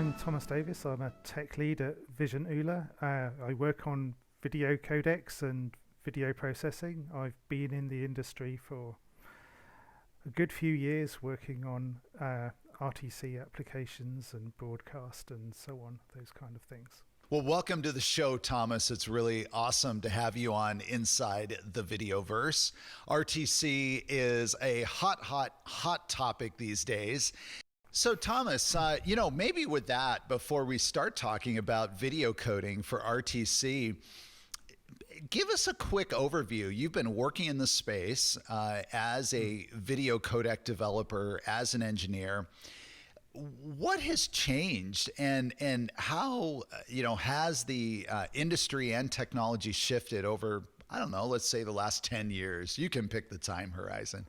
I'm Thomas Davies. I'm a tech lead at Visionular. I work on video codecs and video processing. I've been in the industry for a good few years working on RTC applications and broadcast and so on, those kind of things. Well, welcome to the show, Thomas. It's really awesome to have you on Inside the Videoverse. RTC is a hot topic these days. So Thomas, maybe with that, before we start talking about video coding for RTC, give us a quick overview. You've been working in the space as a video codec developer, as an engineer. What has changed, and how has the industry and technology shifted over, I don't know, let's say the last 10 years? You can pick the time horizon.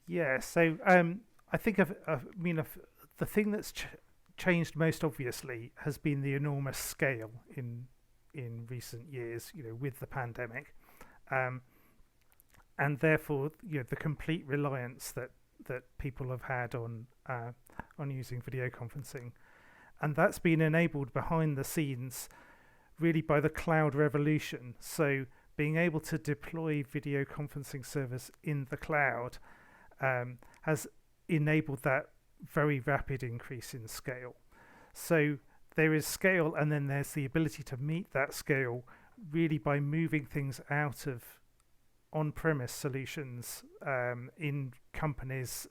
Yeah, so I think the thing that's changed most obviously has been the enormous scale in recent years, with the pandemic, and therefore the complete reliance that people have had on using video conferencing, and that's been enabled behind the scenes really by the cloud revolution. So being able to deploy video conferencing servers in the cloud has enabled that very rapid increase in scale. So there is scale, and then there's the ability to meet that scale really by moving things out of on-premise solutions in companies'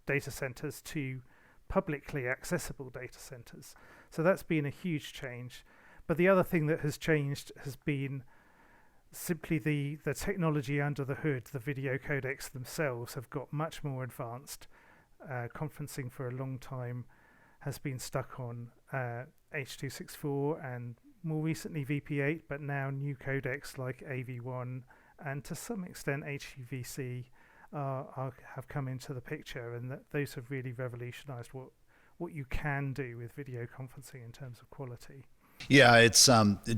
data centers to publicly accessible data centers. So that's been a huge change. But the other thing that has changed has been simply the technology under the hood. The video codecs themselves have got much more advanced. Conferencing for a long time has been stuck on H.264 and more recently VP8, but now new codecs like AV1 and to some extent HEVC have come into the picture, and those have really revolutionized what you can do with video conferencing in terms of quality. Yeah, it's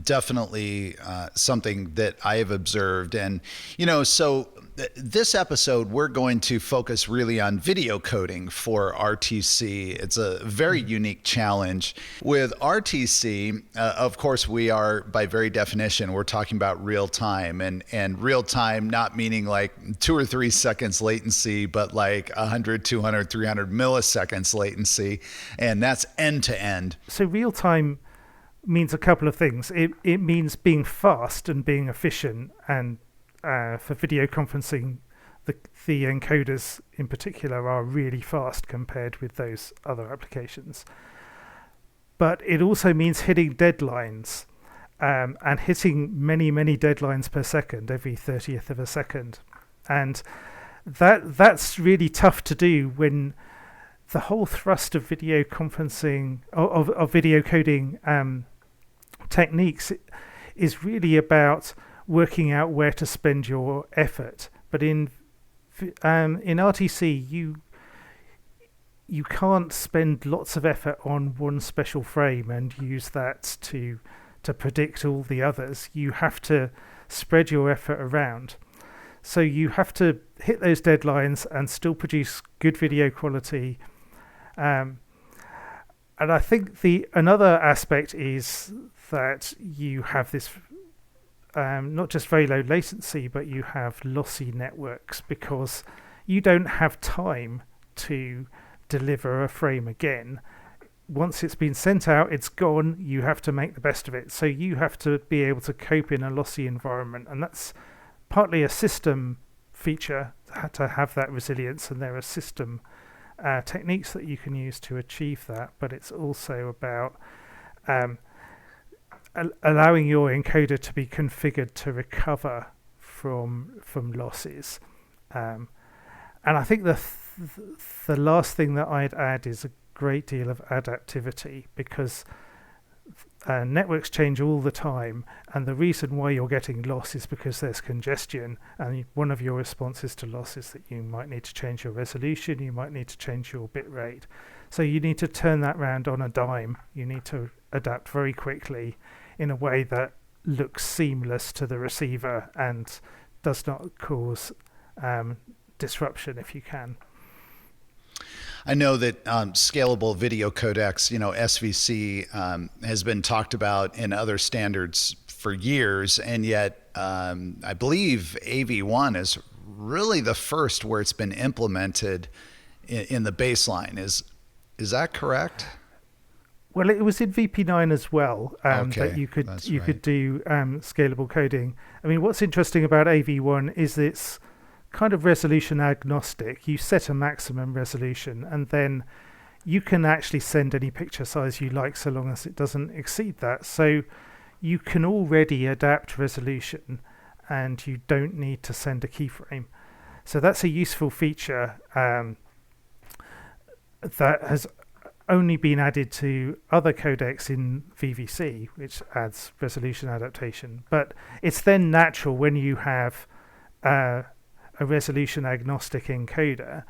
definitely something that I have observed. And, so this episode, we're going to focus really on video coding for RTC. It's a very unique challenge. With RTC, of course, we are, by very definition, we're talking about real time, and real time not meaning like 2 or 3 seconds latency, but like 100, 200, 300 milliseconds latency. And that's end to end. So real time means a couple of things. It means being fast and being efficient, and for video conferencing, the encoders in particular are really fast compared with those other applications. But it also means hitting deadlines, and hitting many deadlines per second, every 30th of a second, and that's really tough to do when the whole thrust of video conferencing, of video coding techniques, is really about working out where to spend your effort. But in RTC, you can't spend lots of effort on one special frame and use that to predict all the others. You have to spread your effort around. So you have to hit those deadlines and still produce good video quality. And I think another aspect is that you have this not just very low latency, but you have lossy networks, because you don't have time to deliver a frame again. Once it's been sent out, it's gone. You have to make the best of it. So you have to be able to cope in a lossy environment, and that's partly a system feature to have that resilience, and there are system techniques that you can use to achieve that, but it's also about allowing your encoder to be configured to recover from losses. And I think the last thing that I'd add is a great deal of adaptivity, because networks change all the time, and the reason why you're getting loss is because there's congestion, and one of your responses to loss is that you might need to change your resolution, you might need to change your bit rate. So you need to turn that round on a dime. You need to adapt very quickly in a way that looks seamless to the receiver and does not cause disruption if you can. I know that scalable video codecs, SVC, has been talked about in other standards for years, and yet I believe AV1 is really the first where it's been implemented in the baseline. Is that correct? Well, it was in VP9 as well, Okay, that you could that's you right. could do scalable coding. I mean, what's interesting about AV1 is it's kind of resolution agnostic. You set a maximum resolution, and then you can actually send any picture size you like, so long as it doesn't exceed that. So you can already adapt resolution, and you don't need to send a keyframe. So that's a useful feature that has only been added to other codecs in VVC, which adds resolution adaptation. But it's then natural when you have a resolution agnostic encoder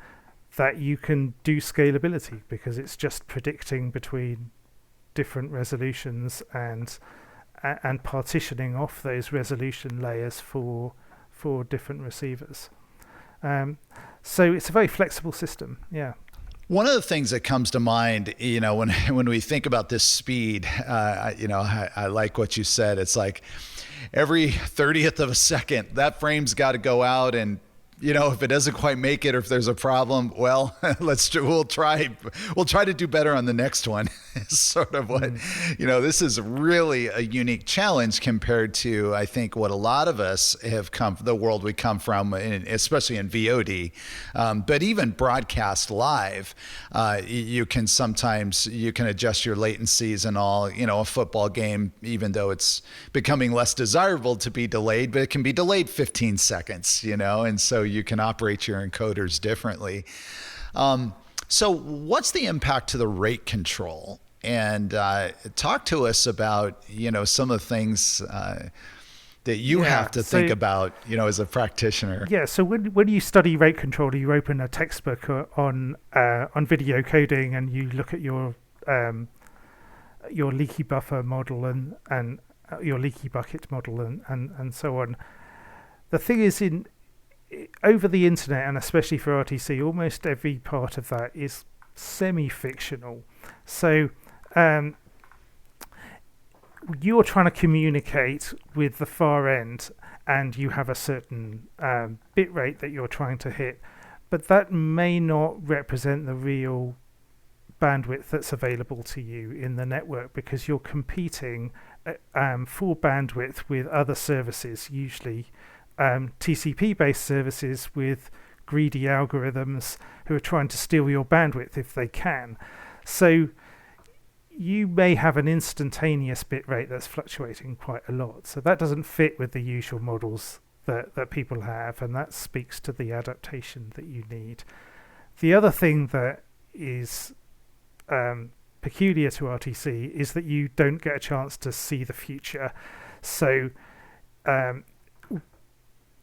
that you can do scalability, because it's just predicting between different resolutions and partitioning off those resolution layers for different receivers. So it's a very flexible system. Yeah. One of the things that comes to mind, when we think about this speed, I like what you said. It's like every 30th of a second, that frame's got to go out, and if it doesn't quite make it, or if there's a problem, well, we'll try to do better on the next one. It's sort of what, this is really a unique challenge compared to, I think, what a lot of us have the world we come from, especially in VOD, but even broadcast live, you can adjust your latencies and all. A football game, even though it's becoming less desirable to be delayed, but it can be delayed 15 seconds, and so you can operate your encoders differently. So what's the impact to the rate control? And talk to us about, some of the things that you have to think about, as a practitioner. Yeah, so when you study rate control, you open a textbook on video coding, and you look at your leaky buffer model and your leaky bucket model and so on. The thing is, over the internet, and especially for RTC, almost every part of that is semi-fictional. So you're trying to communicate with the far end, and you have a certain bit rate that you're trying to hit, but that may not represent the real bandwidth that's available to you in the network, because you're competing for bandwidth with other services, usually TCP-based services with greedy algorithms who are trying to steal your bandwidth if they can. So you may have an instantaneous bit rate that's fluctuating quite a lot. So that doesn't fit with the usual models that people have, and that speaks to the adaptation that you need. The other thing that is peculiar to RTC is that you don't get a chance to see the future. So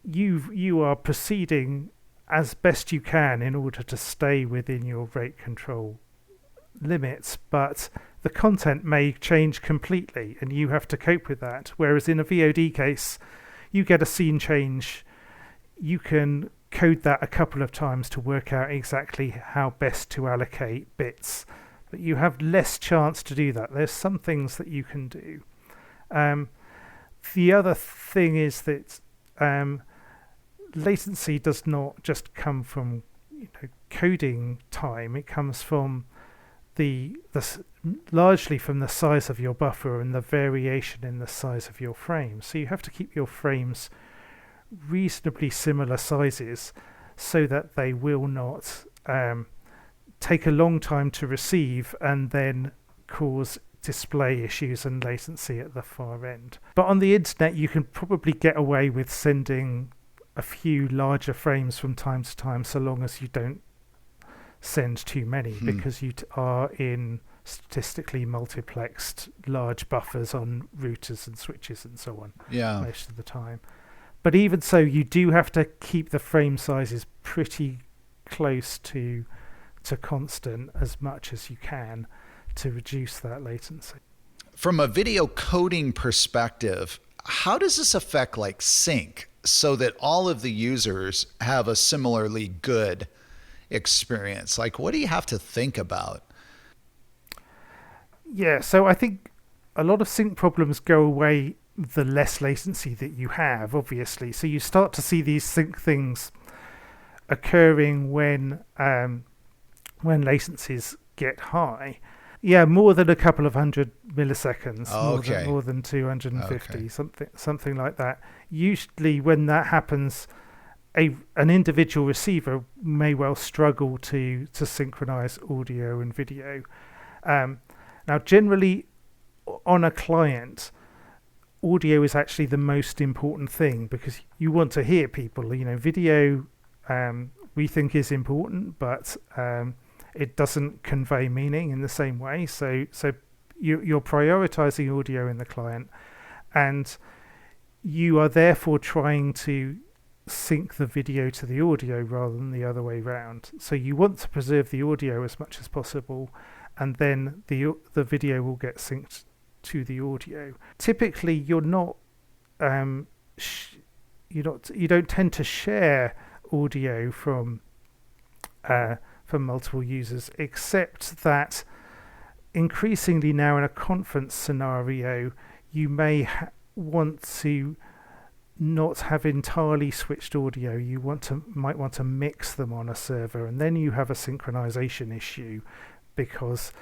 you are proceeding as best you can in order to stay within your rate control limits, but the content may change completely, and you have to cope with that. Whereas in a VOD case, you get a scene change, you can code that a couple of times to work out exactly how best to allocate bits, but you have less chance to do that. There's some things that you can do. The other thing is that latency does not just come from coding time. It comes from largely from the size of your buffer and the variation in the size of your frames. So you have to keep your frames reasonably similar sizes so that they will not take a long time to receive and then cause display issues and latency at the far end. But on the internet, you can probably get away with sending a few larger frames from time to time, so long as you don't send too many, because you are in statistically multiplexed large buffers on routers and switches and so on most of the time. But even so, you do have to keep the frame sizes pretty close to constant as much as you can to reduce that latency. From a video coding perspective, how does this affect like sync so that all of the users have a similarly good experience? Like, what do you have to think about? Yeah, so I think a lot of sync problems go away the less latency that you have, obviously. So you start to see these sync things occurring when latencies get high. Yeah, more than a couple of hundred milliseconds, Okay. more than 250, Okay. something like that. Usually, when that happens, an individual receiver may well struggle to synchronize audio and video. Now, generally, on a client, audio is actually the most important thing because you want to hear people. Video we think is important, but it doesn't convey meaning in the same way. So you're prioritizing audio in the client, and you are therefore trying to sync the video to the audio rather than the other way around. So you want to preserve the audio as much as possible, and then the video will get synced to the audio. Typically, you don't tend to share audio from multiple users, except that increasingly now in a conference scenario, you may want to not have entirely switched audio. You might want to mix them on a server, and then you have a synchronization issue because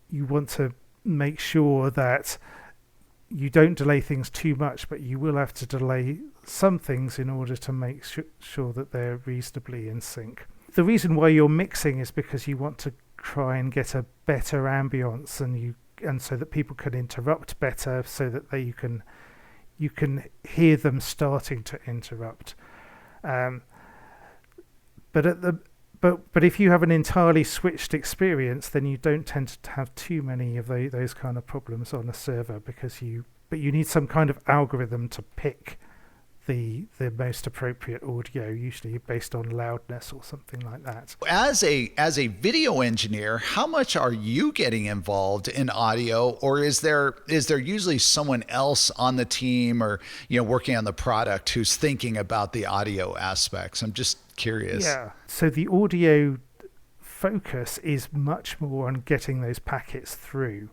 you want to make sure that you don't delay things too much, but you will have to delay some things in order to make sure that they're reasonably in sync. The reason why you're mixing is because you want to try and get a better ambience, and so that people can interrupt better, so that you can hear them starting to interrupt. But if you have an entirely switched experience, then you don't tend to have too many of those kind of problems on a server, but you need some kind of algorithm to pick the most appropriate audio, usually based on loudness or something like that. As a video engineer, how much are you getting involved in audio, or is there usually someone else on the team or working on the product who's thinking about the audio aspects? I'm just curious. Yeah. So the audio focus is much more on getting those packets through.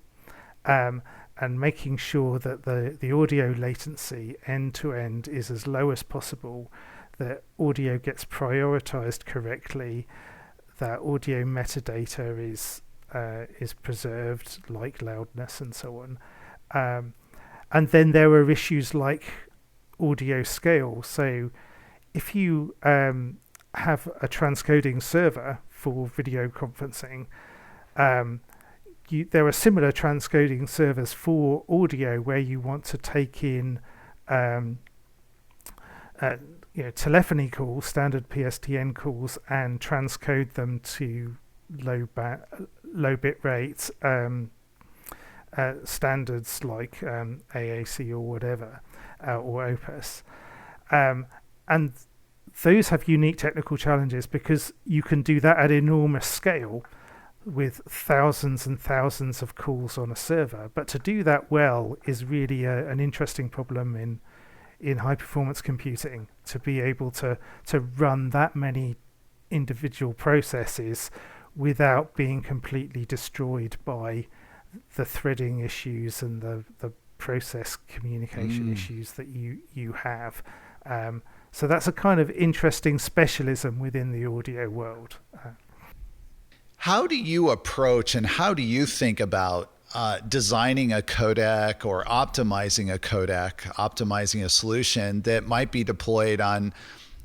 And making sure that the audio latency end to end is as low as possible, that audio gets prioritized correctly, that audio metadata is preserved, like loudness and so on. And then there are issues like audio scale. So if you have a transcoding server for video conferencing, there are similar transcoding servers for audio where you want to take in telephony calls, standard PSTN calls, and transcode them to low bit rate standards like AAC or whatever, or Opus. And those have unique technical challenges because you can do that at enormous scale with thousands and thousands of calls on a server. But to do that well is really an interesting problem in high performance computing, to be able to run that many individual processes without being completely destroyed by the threading issues and the process communication issues that you have. So that's a kind of interesting specialism within the audio world. How do you approach and how do you think about designing a codec or optimizing a codec, optimizing a solution that might be deployed on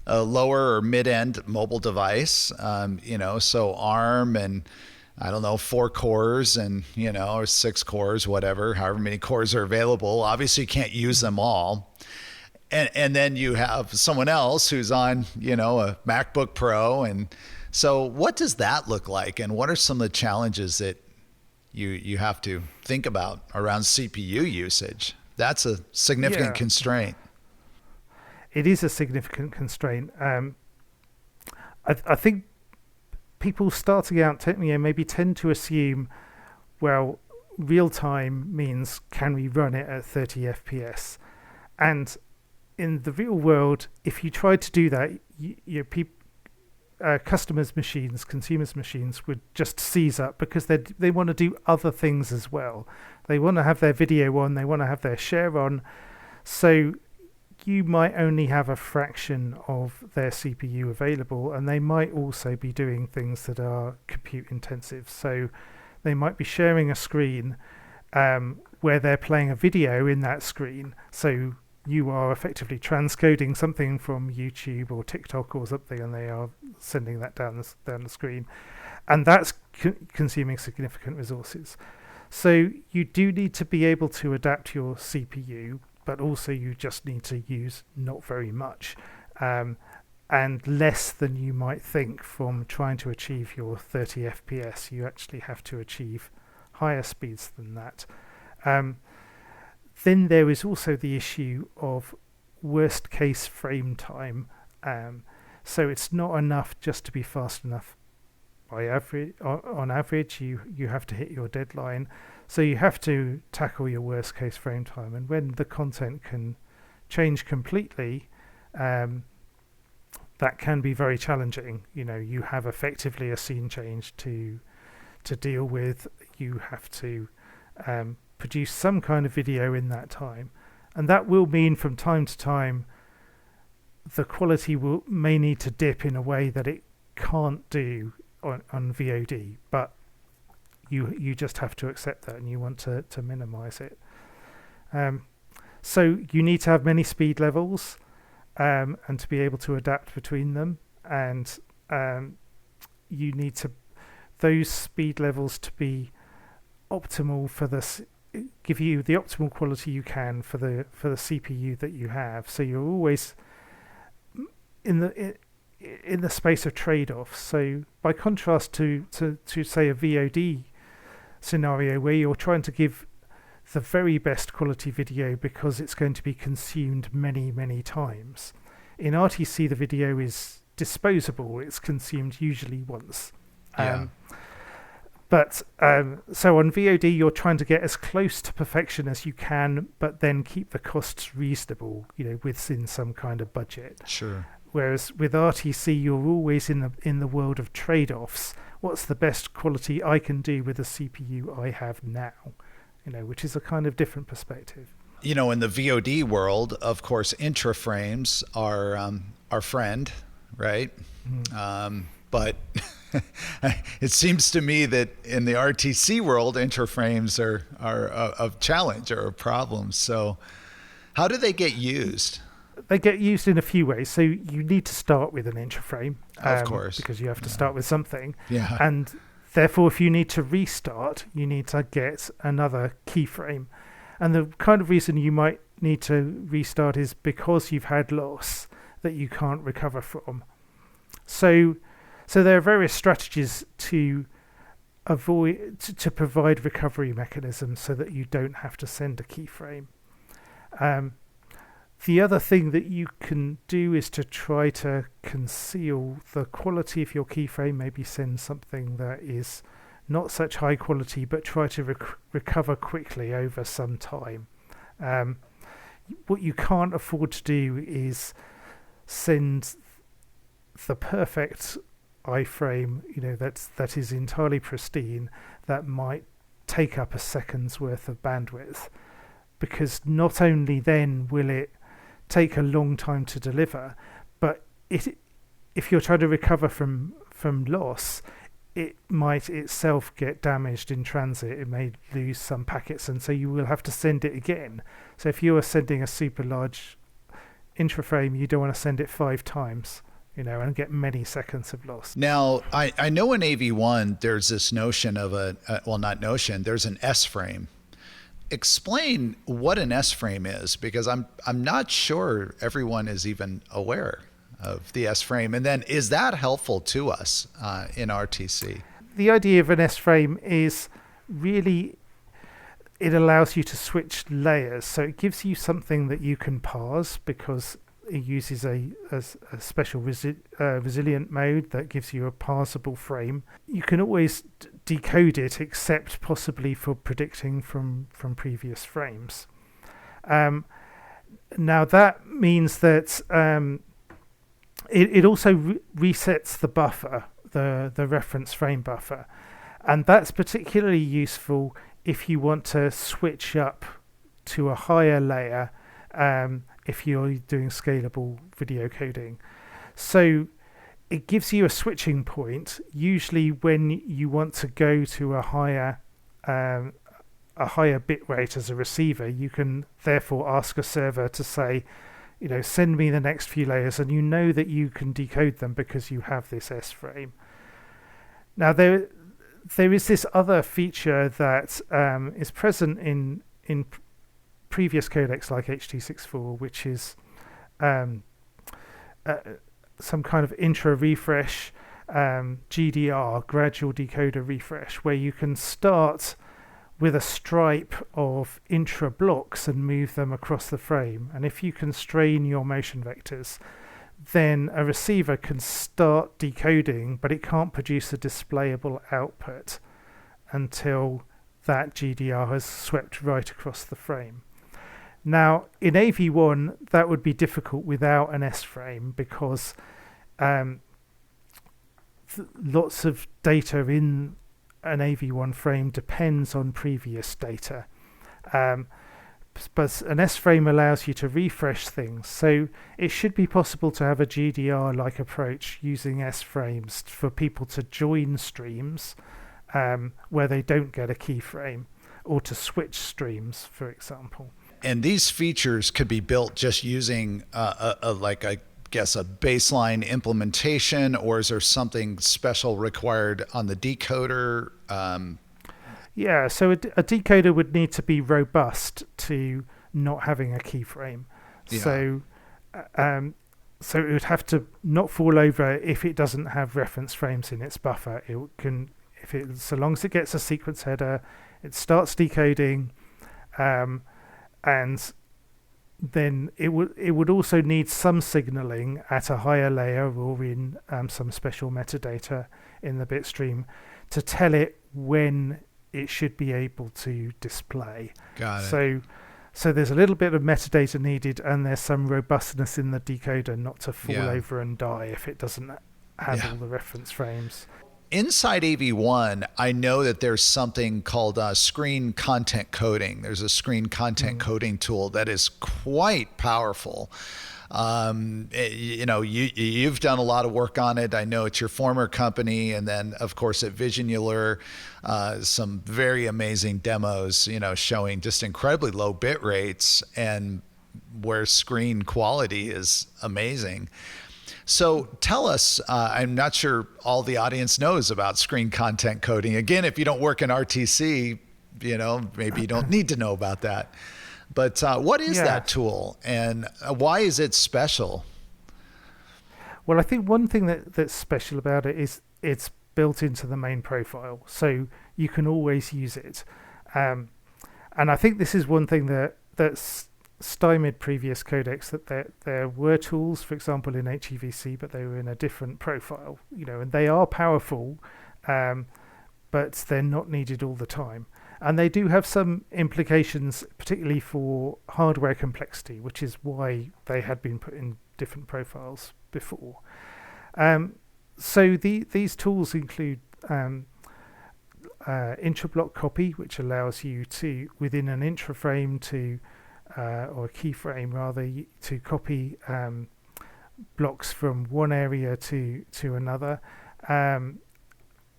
a lower or mid-end mobile device, so ARM and 4 cores and, or 6 cores, whatever, however many cores are available. Obviously you can't use them all. And then you have someone else who's on, a MacBook Pro. And so what does that look like? And what are some of the challenges that you have to think about around CPU usage? That's a significant constraint. It is a significant constraint. I think people starting out maybe tend to assume, well, real time means can we run it at 30 FPS? And in the real world, if you try to do that, customers' machines, consumers' machines would just seize up because they want to do other things as well. They want to have their video on, they want to have their share on. So you might only have a fraction of their CPU available, and they might also be doing things that are compute intensive. So they might be sharing a screen where they're playing a video in that screen. So you are effectively transcoding something from YouTube or TikTok or something, and they are sending that down the screen, and that's consuming significant resources. So you do need to be able to adapt your CPU, but also you just need to use not very much, and less than you might think from trying to achieve your 30 FPS. You actually have to achieve higher speeds than that. Then there is also the issue of worst case frame time. So it's not enough just to be fast enough. On average, you have to hit your deadline. So you have to tackle your worst case frame time. And when the content can change completely, that can be very challenging. You have effectively a scene change to deal with. You have to produce some kind of video in that time, and that will mean from time to time the quality may need to dip in a way that it can't do on VOD, but you just have to accept that, and you want to minimize it. So you need to have many speed levels, and to be able to adapt between them, and you need those speed levels to be optimal for give you the optimal quality you can for the CPU that you have. So you're always in the space of trade-offs. So by contrast to say a VOD scenario where you're trying to give the very best quality video because it's going to be consumed many times, in RTC the video is disposable. It's consumed usually once. But so on VOD, you're trying to get as close to perfection as you can, but then keep the costs reasonable, within some kind of budget. Sure. Whereas with RTC, you're always in the world of trade-offs. What's the best quality I can do with the CPU I have now? Which is a kind of different perspective. In the VOD world, of course, Interframes are our friend, right? Mm. But it seems to me that in the RTC world, Interframes are a challenge or a problem. So how do they get used? They get used in a few ways. So you need to start with an interframe. Of course. Because you have to start with something. Yeah. And therefore, if you need to restart, you need to get another keyframe. And the kind of reason you might need to restart is because you've had loss that you can't recover from. So there are various strategies to to provide recovery mechanisms so that you don't have to send a keyframe. The other thing that you can do is to try to conceal the quality of your keyframe, maybe send something that is not such high quality, but try to recover quickly over some time. What you can't afford to do is send the perfect iframe, that is entirely pristine, that might take up a second's worth of bandwidth, because not only then will it take a long time to deliver, but if you're trying to recover from loss, it might itself get damaged in transit. It may lose some packets, and so you will have to send it again. So if you are sending a super large intraframe, you don't want to send it 5 times, and get many seconds of loss. Now, I know in AV1 there's this notion of there's an S-frame. Explain what an S-frame is, because I'm not sure everyone is even aware of the S-frame. And then is that helpful to us in RTC? The idea of an S-frame is really, it allows you to switch layers. So it gives you something that you can parse, because it uses a special resilient mode that gives you a parsable frame. You can always decode it, except possibly for predicting from previous frames. Now that means that it also resets the buffer, the reference frame buffer, and that's particularly useful if you want to switch up to a higher layer if you're doing scalable video coding. So it gives you a switching point, usually when you want to go to a higher bit rate as a receiver. You can therefore ask a server to say, send me the next few layers, and you know that you can decode them because you have this S-frame. Now there is this other feature that is present in previous codecs like HT64, which is some kind of intra refresh, GDR, gradual decoder refresh, where you can start with a stripe of intra blocks and move them across the frame. And if you constrain your motion vectors, then a receiver can start decoding, but it can't produce a displayable output until that GDR has swept right across the frame. Now, in AV1, that would be difficult without an S-frame because lots of data in an AV1 frame depends on previous data. But an S-frame allows you to refresh things. So it should be possible to have a GDR-like approach using S-frames for people to join streams where they don't get a keyframe, or to switch streams, for example. And these features could be built just using a baseline implementation, or is there something special required on the decoder? Yeah, so a decoder would need to be robust to not having a keyframe. Yeah. So it would have to not fall over if it doesn't have reference frames in its buffer. It can, so long as it gets a sequence header, it starts decoding, and then it would also need some signaling at a higher layer or in some special metadata in the bitstream to tell it when it should be able to display. Got it. So there's a little bit of metadata needed, and there's some robustness in the decoder not to fall over and die if it doesn't have all the reference frames. Inside AV1, I know that there's something called screen content coding. There's a screen content coding tool that is quite powerful. You've done a lot of work on it. I know it's your former company, and then of course at Visionular, some very amazing demos, showing just incredibly low bit rates and where screen quality is amazing. So tell us, I'm not sure all the audience knows about screen content coding. Again, if you don't work in RTC, maybe you don't need to know about that. But what is that tool, and why is it special? Well, I think one thing that's special about it is it's built into the main profile, so you can always use it. And I think this is one thing that's stymied previous codecs, that there were tools, for example, in HEVC, but they were in a different profile, and they are powerful, but they're not needed all the time. And they do have some implications, particularly for hardware complexity, which is why they had been put in different profiles before. So these tools include intra-block copy, which allows you to, within an intra-frame or a keyframe rather, to copy blocks from one area to another.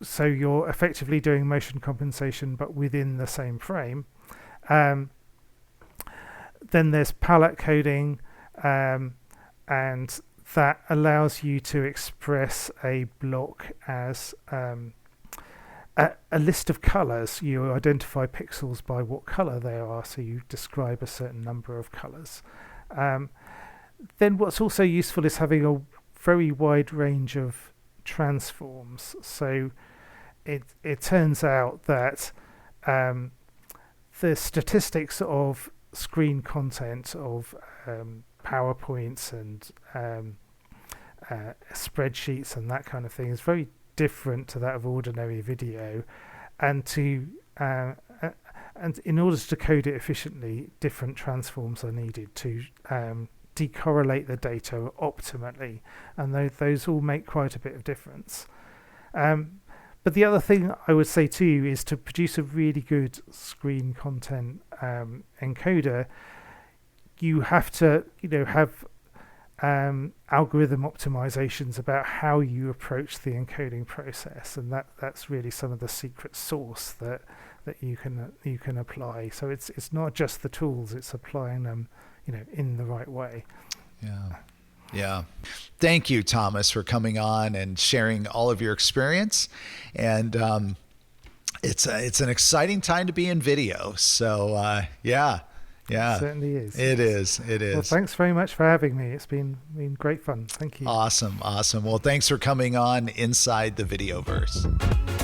So you're effectively doing motion compensation, but within the same frame. Then there's palette coding, and that allows you to express a block as a list of colors. You identify pixels by what color they are, so you describe a certain number of colors. Then what's also useful is having a very wide range of transforms. So it turns out that the statistics of screen content of PowerPoints and spreadsheets and that kind of thing is very different to that of ordinary video, and in order to code it efficiently, different transforms are needed to decorrelate the data optimally, and those all make quite a bit of difference. But the other thing I would say too is to produce a really good screen content encoder, you have to have algorithm optimizations about how you approach the encoding process, and that's really some of the secret sauce that you can apply. So it's not just the tools, it's applying them in the right way. Yeah. Thank you, Thomas, for coming on and sharing all of your experience. And it's an exciting time to be in video. So yeah. It certainly is. It is. Well, thanks very much for having me. It's been great fun. Thank you. Awesome. Well, thanks for coming on Inside the Videoverse.